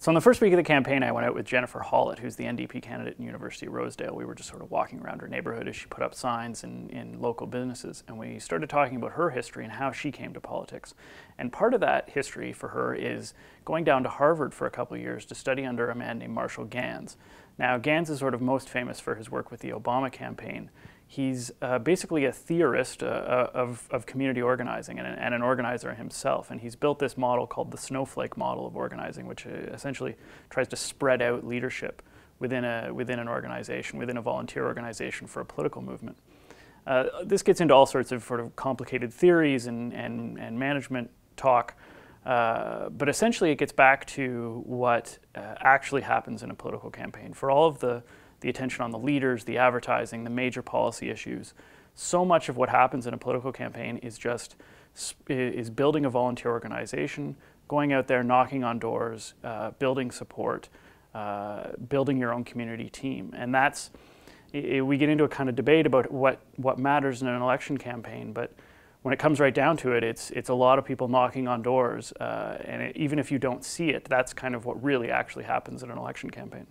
So on the first week of the campaign, I went out with Jennifer Hollett, who's the NDP candidate in University of Rosedale. We were just sort of walking around her neighborhood as she put up signs in local businesses. And we started talking about her history and how she came to politics. And part of that history for her is going down to Harvard for a couple of years to study under a man named Marshall Ganz. Now, Ganz is sort of most famous for his work with the Obama campaign. He's basically a theorist of community organizing and an organizer himself. And he's built this model called the snowflake model of organizing, which essentially tries to spread out leadership within an organization, within a volunteer organization for a political movement. This gets into all sorts of sort of complicated theories and management talk. But essentially it gets back to what actually happens in a political campaign. For all of the attention on the leaders, the advertising, the major policy issues, so much of what happens in a political campaign is building a volunteer organization, going out there, knocking on doors, building support, building your own community team. And that's, we get into a kind of debate about what matters in an election campaign, but when it comes right down to it, it's a lot of people knocking on doors, and even if you don't see it, that's kind of what really actually happens in an election campaign.